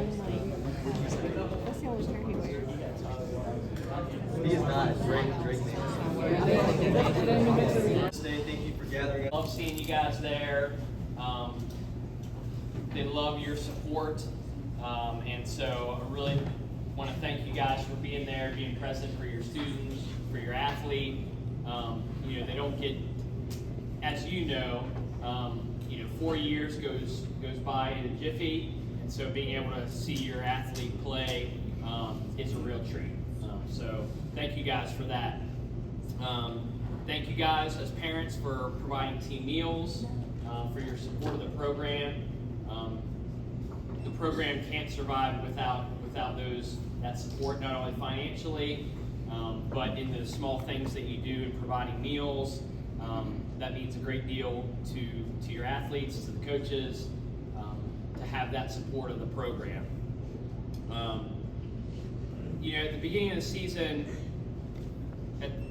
That's the only shirt he wears. He is not. Drake Thank you for gathering. Love seeing you guys there. They love your support. And so I really want to thank you guys for being there, being present for your students, for your athlete. They don't get, as 4 years goes by in a jiffy, and so being able to see your athlete play is a real treat. So thank you guys for that. Thank you guys as parents for providing team meals, for your support of the program. The program can't survive without that support, not only financially, but in the small things that you do in providing meals. That means a great deal to your athletes, to the coaches, to have that support of the program. At the beginning of the season,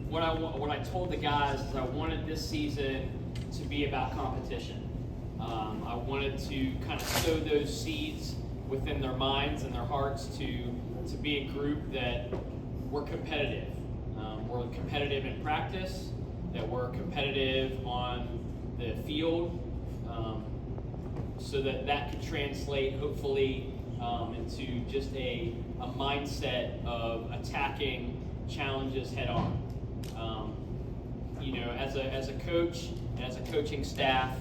what I told the guys is I wanted this season to be about competition. I wanted to kind of sow those seeds within their minds and their hearts to be a group that we're competitive. We're competitive in practice, that we're competitive on the field, so that could translate hopefully into just a mindset of attacking challenges head on. As a coach and as a coaching staff,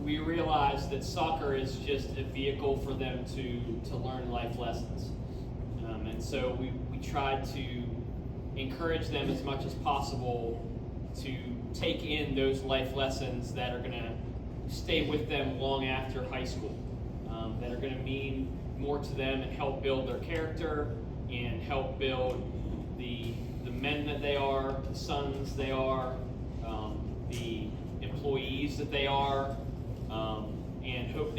we realize that soccer is just a vehicle for them to learn life lessons. And so we tried to encourage them as much as possible to take in those life lessons that are going to stay with them long after high school, that are going to mean more to them and help build their character and help build the men that they are, the sons they are, the employees that they are, and hope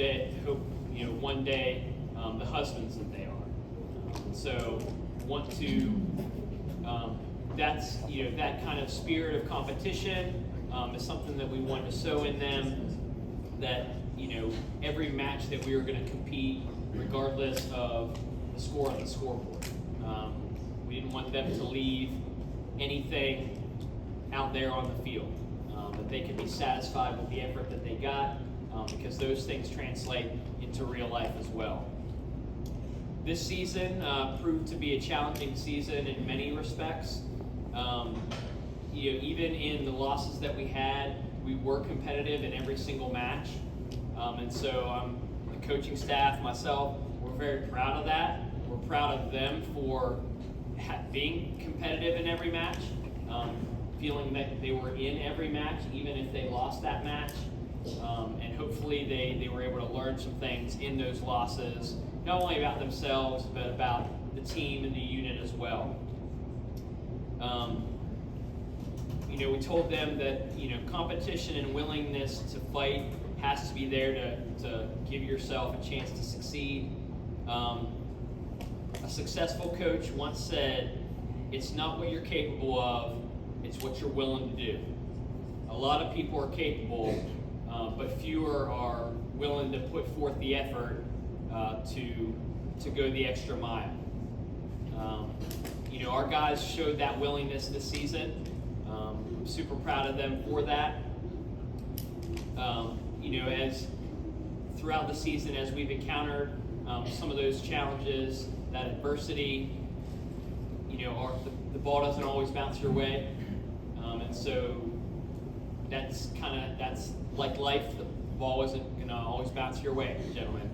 one day the husbands that they are. So want to that kind of spirit of competition is something that we want to sow in them, that every match that we are going to compete regardless of the score on the scoreboard. We didn't want them to leave anything out there on the field, that they could be satisfied with the effort that they got, because those things translate into real life as well. This season proved to be a challenging season in many respects. Even in the losses that we had, we were competitive in every single match. And so the coaching staff, myself, we're very proud of that. We're proud of them for being competitive in every match, feeling that they were in every match, even if they lost that match. And hopefully they were able to learn some things in those losses, not only about themselves, but about the team and the unit as well. We told them that competition and willingness to fight has to be there to give yourself a chance to succeed. A successful coach once said, "It's not what you're capable of, it's what you're willing to do." A lot of people are capable, but fewer are willing to put forth the effort to go the extra mile. Our guys showed that willingness this season. I'm super proud of them for that. As throughout the season, as we've encountered some of those challenges, that adversity, the ball doesn't always bounce your way, and so that's like life. The ball isn't going to always bounce your way, gentlemen.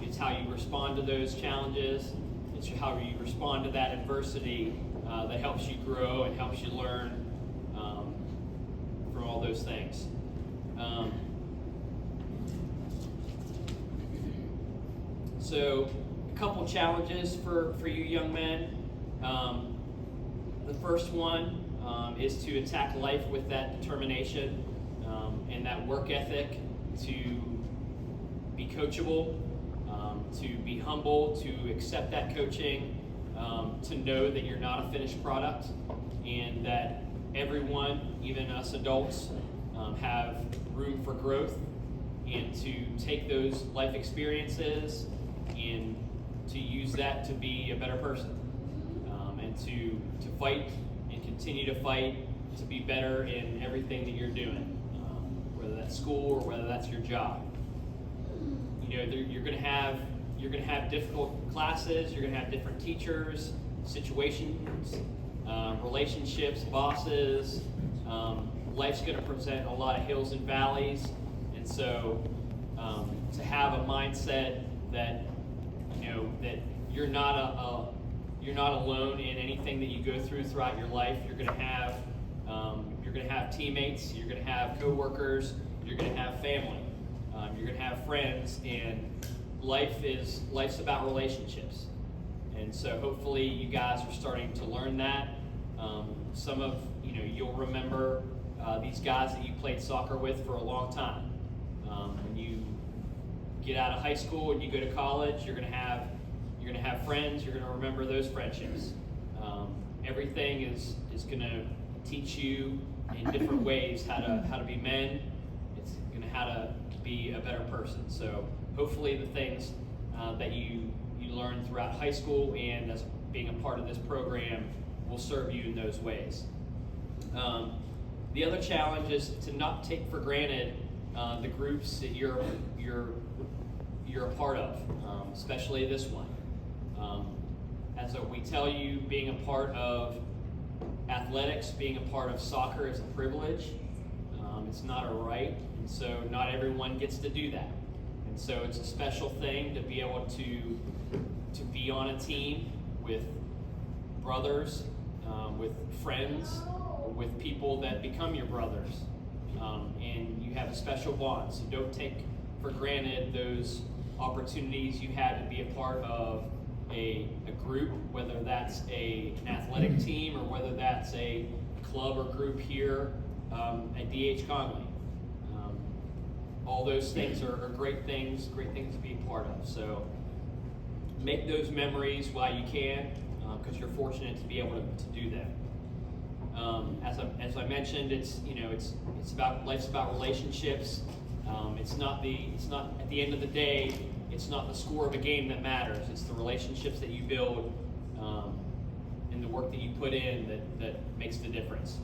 It's how you respond to those challenges. It's how you respond to that adversity that helps you grow and helps you learn from all those things. So a couple challenges for you young men. The first one is to attack life with that determination and that work ethic, to be coachable, to be humble, to accept that coaching, to know that you're not a finished product, and that everyone, even us adults, have room for growth, and to take those life experiences and to use that to be a better person, and to fight and continue to fight to be better in everything that you're doing, whether that's school or whether that's your job. You know, you're going to have difficult classes. You're going to have different teachers, situations, relationships, bosses. Life's going to present a lot of hills and valleys, and so to have a mindset that that you're not alone in anything that you go throughout your life. You're going to have teammates. You're going to have coworkers. You're going to have family. You're going to have friends, and life's about relationships. And so hopefully you guys are starting to learn that. Some of you'll remember these guys that you played soccer with for a long time. When you get out of high school and you go to college, you're going to have friends. You're going to remember those friendships. Everything is going to teach you in different ways how to be men. It's going to how to be a better person. So hopefully the things that you learn throughout high school and as being a part of this program will serve you in those ways. The other challenge is to not take for granted the groups that you're a part of, especially this one. As we tell you, being a part of athletics, being a part of soccer is a privilege. It's not a right, and so not everyone gets to do that. And so it's a special thing to be able to be on a team with brothers, with friends, with people that become your brothers, and you have a special bond. So don't take for granted those opportunities you had to be a part of a group, whether that's an athletic team or whether that's a club or group here at DH Conley. All those things are great things to be a part of. So make those memories while you can, because you're fortunate to be able to do that. As I mentioned, it's about life's about relationships. It's not at the end of the day. It's not the score of a game that matters. It's the relationships that you build and the work that you put in that makes the difference.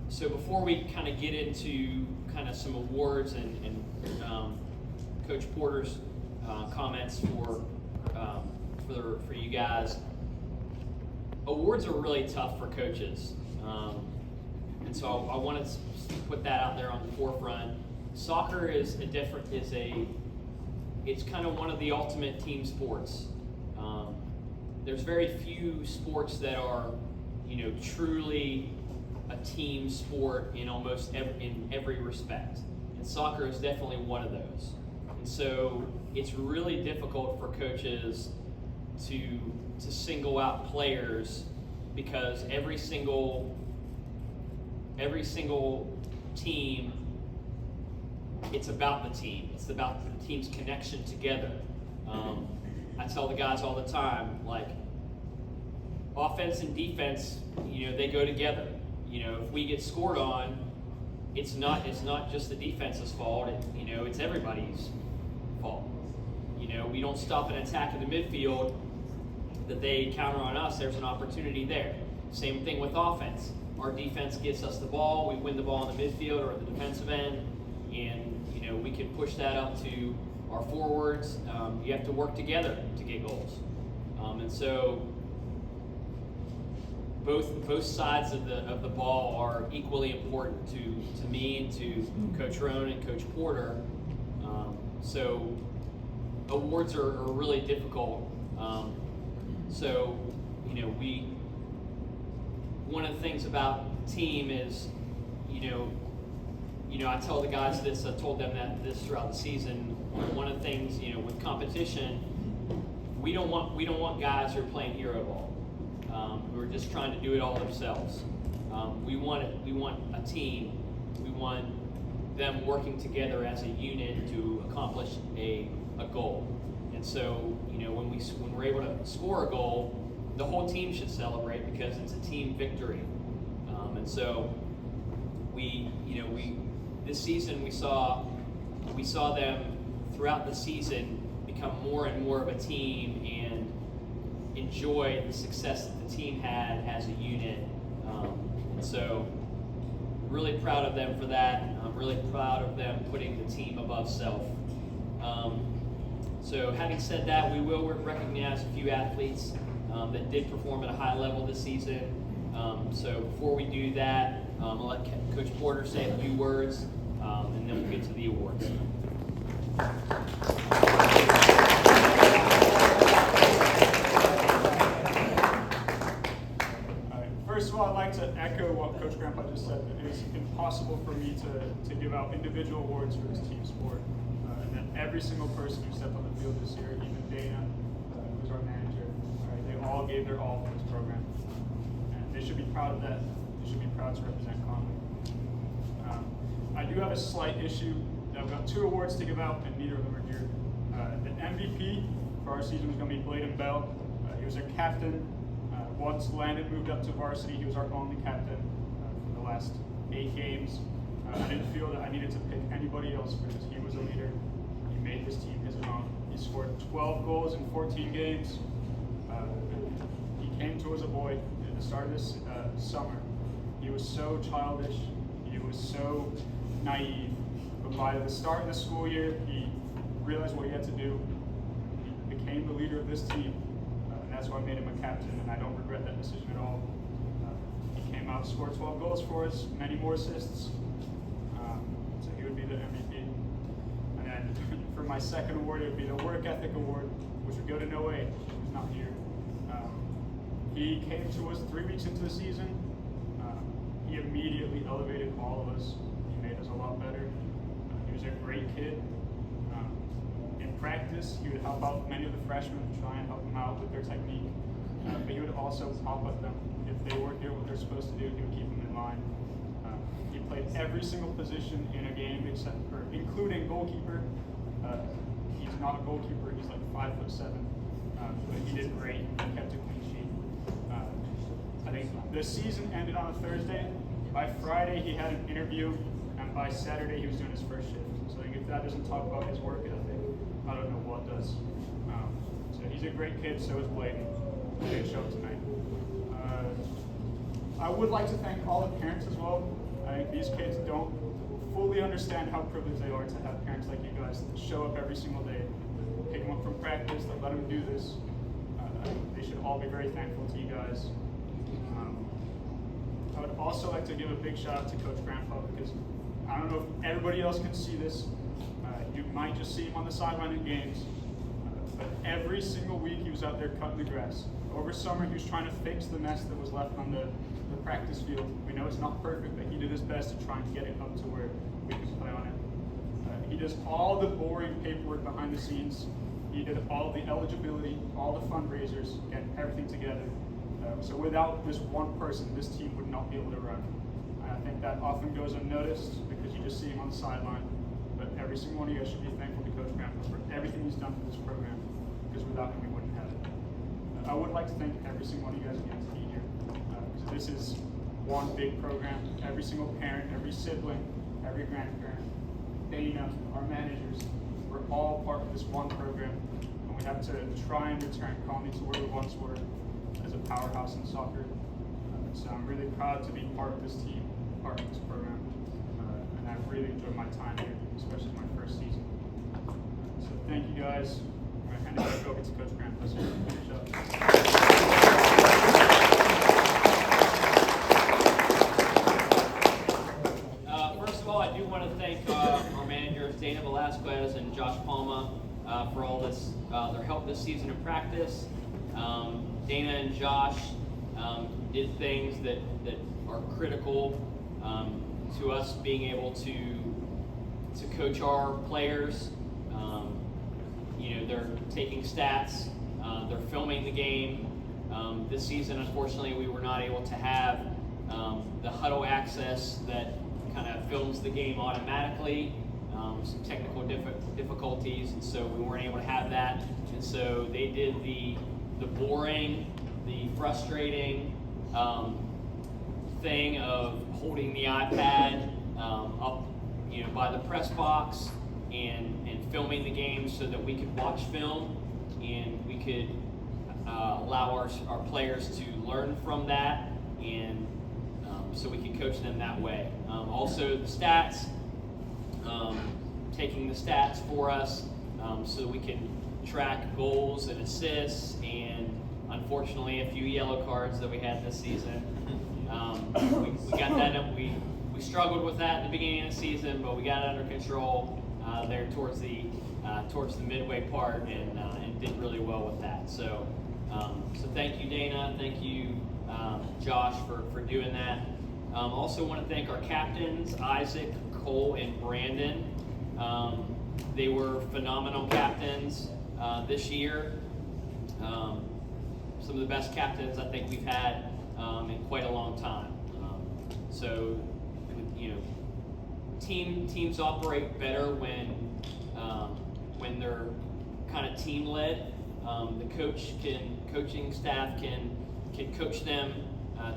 So before we kind of get into kind of some awards and Coach Porter's comments for you guys, awards are really tough for coaches. And so I wanted to put that out there on the forefront. Soccer is it's kind of one of the ultimate team sports. There's very few sports that are, truly a team sport in almost every respect. And soccer is definitely one of those. And so it's really difficult for coaches to single out players, because every single team, it's about the team. It's about the team's connection together. I tell the guys all the time, like, offense and defense, they go together. If we get scored on, it's not just the defense's fault. It's everybody's fault. We don't stop an attack in the midfield that they counter on us. There's an opportunity there. Same thing with offense. Our defense gets us the ball. We win the ball in the midfield or at the defensive end, and we can push that up to our forwards. You have to work together to get goals, and so both sides of the ball are equally important to me and to Coach Roan and Coach Porter. So awards are really difficult. So one of the things about team is, I tell the guys this, I told them this throughout the season. One of the things, with competition, we don't want guys who are playing hero ball, who are just trying to do it all themselves. We want a team. We want them working together as a unit to accomplish a goal. And so, when we're able to score a goal, the whole team should celebrate, because it's a team victory. And so this season we saw them throughout the season become more and more of a team and enjoy the success that the team had as a unit. And so really proud of them for that. I'm really proud of them putting the team above self. So having said that, we will recognize a few athletes that did perform at a high level this season. So before we do that, I'll let Coach Porter say a few words, and then we'll get to the awards. First of all, I'd like to echo what Coach Grandpa just said. It is impossible for me to give out individual awards for this team sport. And then every single person who stepped on the field this year, even Dana, who's our manager, they all gave their all for this program. And they should be proud of that. They should be proud to represent Conley. I do have a slight issue. I've got 2 awards to give out, and neither of them are here. The MVP for our season was going to be Bladen Bell. He was our captain. Once Landon moved up to varsity, he was our only captain for the last 8 games. I didn't feel that I needed to pick anybody else because he was a leader. He made this team his own. He scored 12 goals in 14 games. He came to as a boy at the start of this summer. He was so childish. He was so naive. But by the start of the school year, he realized what he had to do. He became the leader of this team. That's why I made him a captain, and I don't regret that decision at all. He came out, scored 12 goals for us, many more assists. So he would be the MVP. And then for my second award, it would be the Work Ethic Award, which would go to Noah, who's not here. He came to us 3 weeks into the season. He immediately elevated all of us. He made us a lot better. He was a great kid. In practice, he would help out many of the freshmen, try and help them out with their technique. But he would also pop at them. If they weren't doing what they're supposed to do, he would keep them in line. He played every single position in a game including goalkeeper. He's not a goalkeeper, he's like 5'7", but he did great. He kept a clean sheet. I think the season ended on a Thursday. By Friday, he had an interview, and by Saturday, he was doing his first shift. So I think if that doesn't talk about his work ethic, I don't know what does. So he's a great kid, so is Bladen. He didn't show up tonight. I would like to thank all the parents as well. I think these kids don't fully understand how privileged they are to have parents like you guys that show up every single day, pick them up from practice, that let them do this. They should all be very thankful to you guys. I would also like to give a big shout out to Coach Grandpa because I don't know if everybody else can see this. You might just see him on the sideline in games, but every single week he was out there cutting the grass. Over summer, he was trying to fix the mess that was left on the practice field. We know it's not perfect, but he did his best to try and get it up to where we could play on it. He does all the boring paperwork behind the scenes. He did all the eligibility, all the fundraisers, getting everything together. So without this one person, this team would not be able to run. And I think that often goes unnoticed because you just see him on the sideline. But every single one of you guys should be thankful to Coach Grandpa for everything he's done for this program, because without him, we wouldn't have it. I would like to thank every single one of you guys again to be here, because this is one big program. Every single parent, every sibling, every grandparent, Dana, our managers, we're all part of this one program, and we have to try and return Conley to where we once were as a powerhouse in soccer. So I'm really proud to be part of this team, part of this program. And I've really enjoyed my time here, especially my first season. So thank you guys. I'm going to hand it back over to Coach Grandpa so we can finish up. First of all, I do want to thank our managers, Dana Velasquez and Josh Palma, for all this, their help this season in practice. Dana and Josh did things that are critical to us being able to coach our players. They're taking stats, they're filming the game. This season, unfortunately, we were not able to have the huddle access that kind of films the game automatically. Some technical difficulties, and so we weren't able to have that. And so they did the boring, the frustrating thing of holding the iPad up, by the press box and filming the game so that we could watch film and we could allow our players to learn from that, and so we can coach them that way. Also, the stats, taking the stats for us so that we can track goals and assists, and unfortunately a few yellow cards that we had this season. We got that up. We struggled with that at the beginning of the season, but we got it under control there towards the midway part, and did really well with that. So thank you, Dana. Thank you, Josh, for doing that. Also want to thank our captains, Isaac, Cole, and Brandon. They were phenomenal captains this year. Some of the best captains I think we've had in quite a long time. Teams operate better when they're kind of team led. The coaching staff can coach them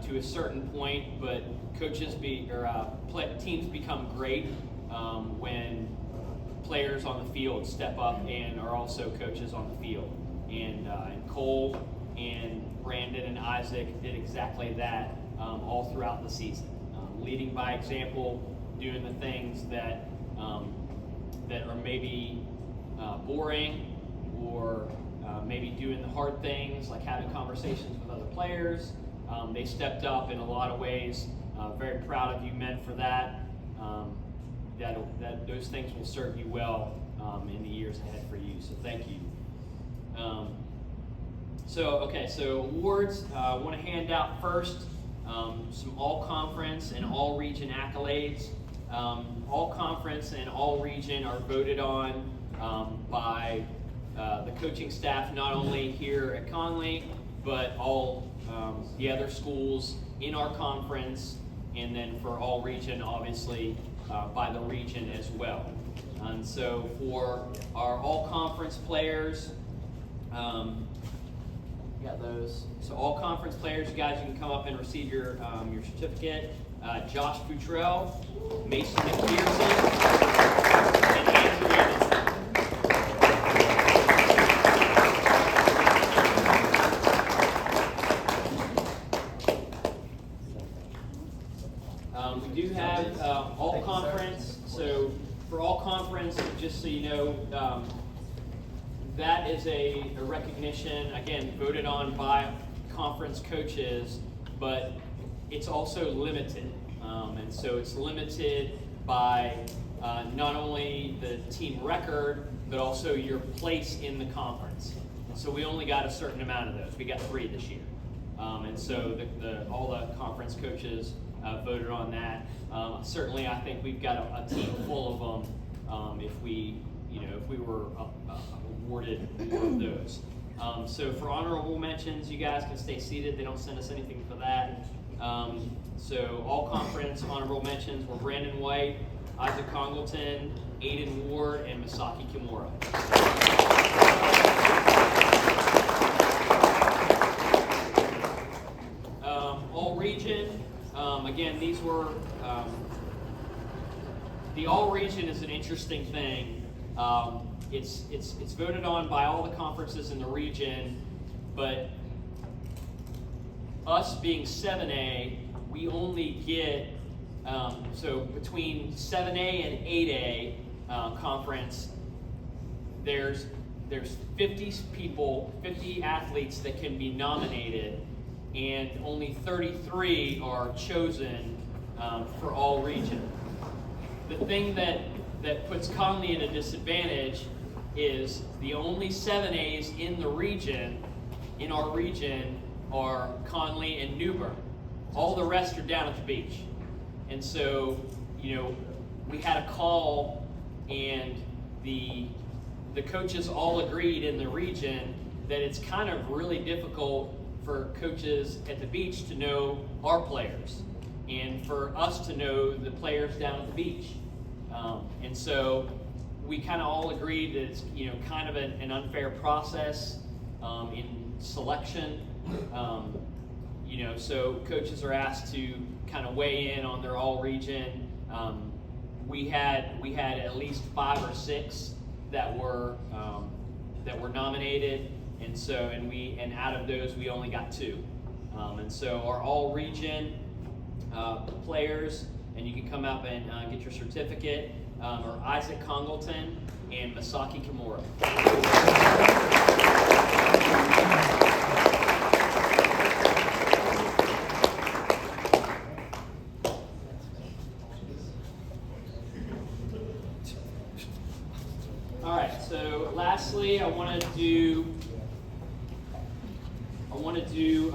to a certain point, but teams become great when players on the field step up and are also coaches on the field. And Cole and Brandon and Isaac did exactly that all throughout the season, leading by example, doing the things that are maybe boring, or maybe doing the hard things like having conversations with other players. They stepped up in a lot of ways. Very proud of you men for that. That those things will serve you well in the years ahead for you. So thank you. So awards. I want to hand out first some all-conference and all-region accolades. All-conference and all-region are voted on by the coaching staff, not only here at Conley, but all the other schools in our conference, and then for all-region, obviously, by the region as well. And so for our all-conference players, got those. So all-conference players, you guys, you can come up and receive your certificate. Josh Futrell, Mason McPherson, and Andrew Edmondson. We do have all conference. So for all conference, just so you know, that is a recognition, again, voted on by conference coaches, but it's also limited. And so it's limited by not only the team record, but also your place in the conference. And so we only got a certain amount of those. We got 3 this year. And so all the conference coaches voted on that. Certainly, I think we've got a team full of them if we were awarded more of those. So for honorable mentions, you guys can stay seated. They don't send us anything for that. So all conference honorable mentions were Brandon White, Isaac Congleton, Aiden Ward, and Masaki Kimura. All region, again, these were, the all region is an interesting thing. It's voted on by all the conferences in the region, but us being 7A, we only get, so between 7A and 8A conference, there's 50 people, 50 athletes that can be nominated, and only 33 are chosen for all region. The thing that puts Conley at a disadvantage is the only 7As in the region, in our region, are Conley and Newbern. All the rest are down at the beach. And so, we had a call, and the coaches all agreed in the region that it's kind of really difficult for coaches at the beach to know our players, and for us to know the players down at the beach. And so we kind of all agreed that it's kind of an unfair process in selection. So coaches are asked to kind of weigh in on their all region. We had at least 5 or 6 that were nominated, and out of those we only got 2. And so our all region players, and you can come up and get your certificate, are Isaac Congleton and Masaki Kimura. All right. So lastly, I want to do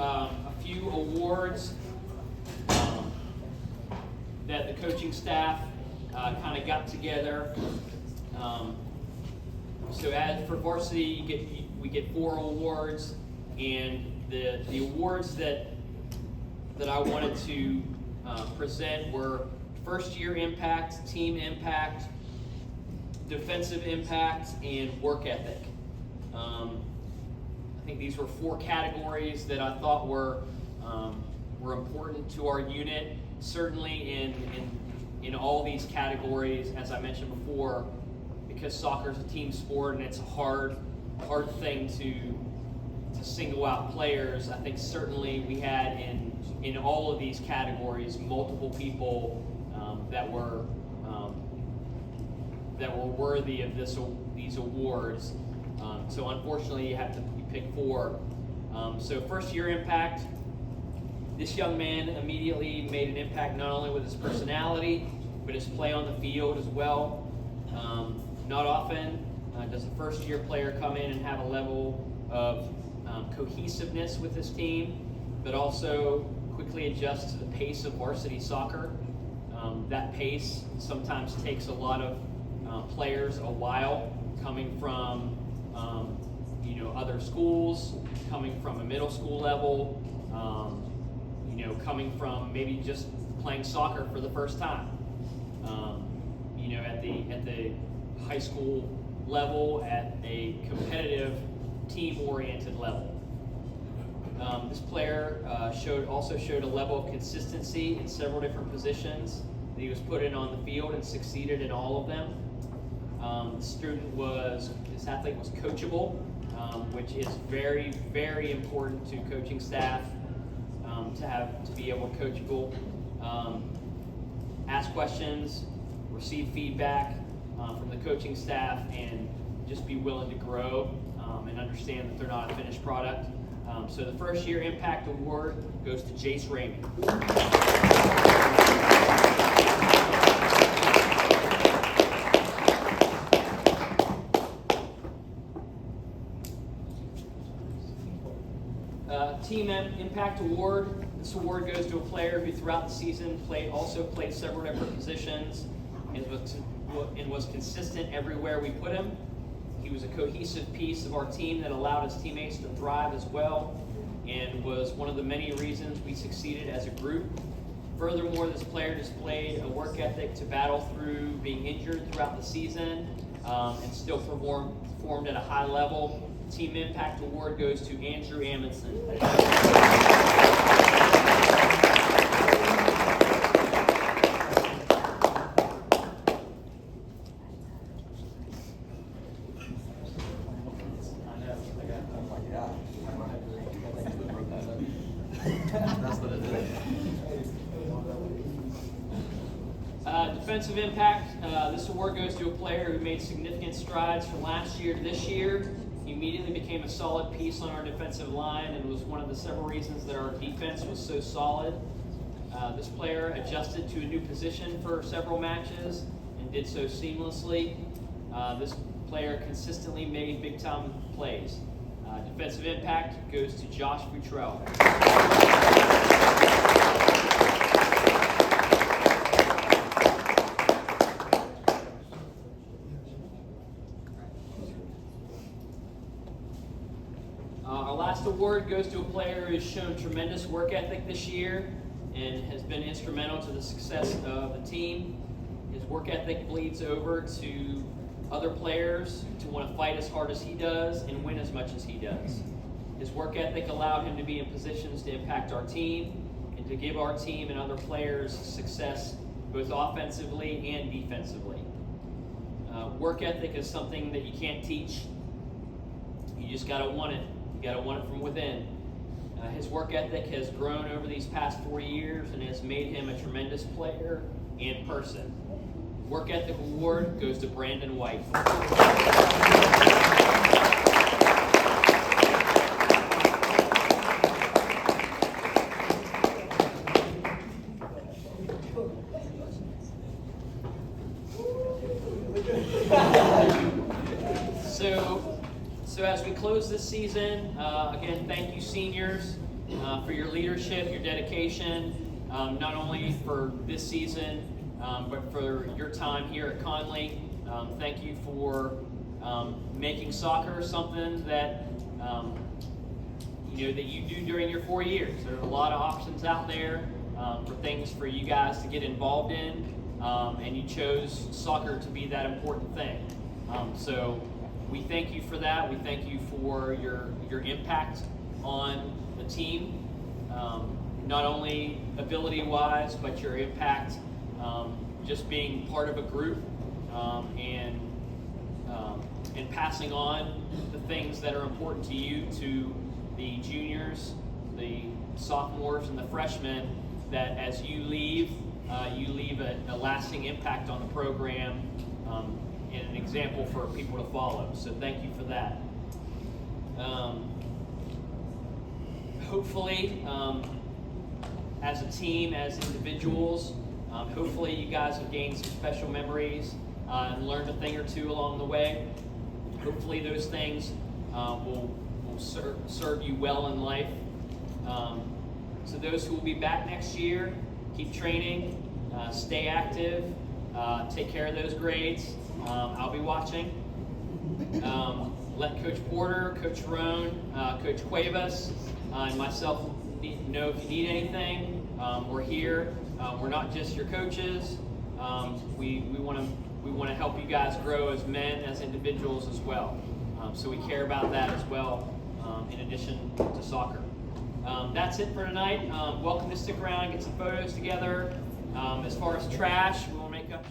a few awards that the coaching staff kind of got together. So as for varsity, we get 4 awards, and the awards that I wanted to present were first year impact, team impact, defensive impact, and work ethic. I think these were 4 categories that I thought were important to our unit. Certainly in all these categories, as I mentioned before, because soccer is a team sport and it's a hard thing to single out players. I think certainly we had in all of these categories multiple people that were worthy of these awards. So unfortunately, you pick 4. So first year impact. This young man immediately made an impact not only with his personality, but his play on the field as well. Not often does a first-year player come in and have a level of cohesiveness with his team, but also quickly adjust to the pace of varsity soccer. That pace sometimes takes a lot of players a while, coming from other schools, coming from a middle school level, coming from maybe just playing soccer for the first time. At the high school level, at a competitive, team-oriented level. This player also showed a level of consistency in several different positions that he was put in on the field and succeeded in all of them. This athlete was coachable, which is very, very important to coaching staff, to be able to coachable, ask questions, receive feedback from the coaching staff, and just be willing to grow and understand that they're not a finished product. So the first year impact award goes to Jace Raymond. Team Impact Award. This award goes to a player who throughout the season also played several different positions and was consistent everywhere we put him. He was a cohesive piece of our team that allowed his teammates to thrive as well, and was one of the many reasons we succeeded as a group. Furthermore, this player displayed a work ethic to battle through being injured throughout the season and still performed at a high level. Team Impact Award goes to Andrew Amundsen. Defensive impact. This award goes to a player who made significant strides from last year to this year. He immediately became a solid piece on our defensive line and was one of the several reasons that our defense was so solid. This player adjusted to a new position for several matches and did so seamlessly. This player consistently made big-time plays. Defensive impact goes to Josh Futrell. Our last award goes to a player who has shown tremendous work ethic this year and has been instrumental to the success of the team. His work ethic bleeds over to other players to want to fight as hard as he does and win as much as he does. His work ethic allowed him to be in positions to impact our team and to give our team and other players success both offensively and defensively. Work ethic is something that you can't teach. You just got to want it. You got to want it from within. His work ethic has grown over these past 4 years and has made him a tremendous player and person. Work ethic award goes to Brandon White. So as we close this season, again, thank you seniors for your leadership, your dedication, not only for this season, but for your time here at Conley. Thank you for making soccer something that that you do during your 4 years. There's a lot of options out there for things for you guys to get involved in, and you chose soccer to be that important thing. So we thank you for that. We thank you for your impact on the team, not only ability-wise, but your impact just being part of a group and passing on the things that are important to you to the juniors, the sophomores, and the freshmen, that as you leave a lasting impact on the program and an example for people to follow. So thank you for that. Hopefully, as a team, as individuals, hopefully you guys have gained some special memories and learned a thing or two along the way. Hopefully those things will serve you well in life. So those who will be back next year, keep training, stay active, take care of those grades. I'll be watching. Let Coach Porter, Coach Roan, Coach Cuevas, and myself know if you need anything. We're here. We're not just your coaches. We want to help you guys grow as men, as individuals as well. So we care about that as well, in addition to soccer. That's it for tonight. Welcome to stick around and get some photos together. As far as trash, we will make up.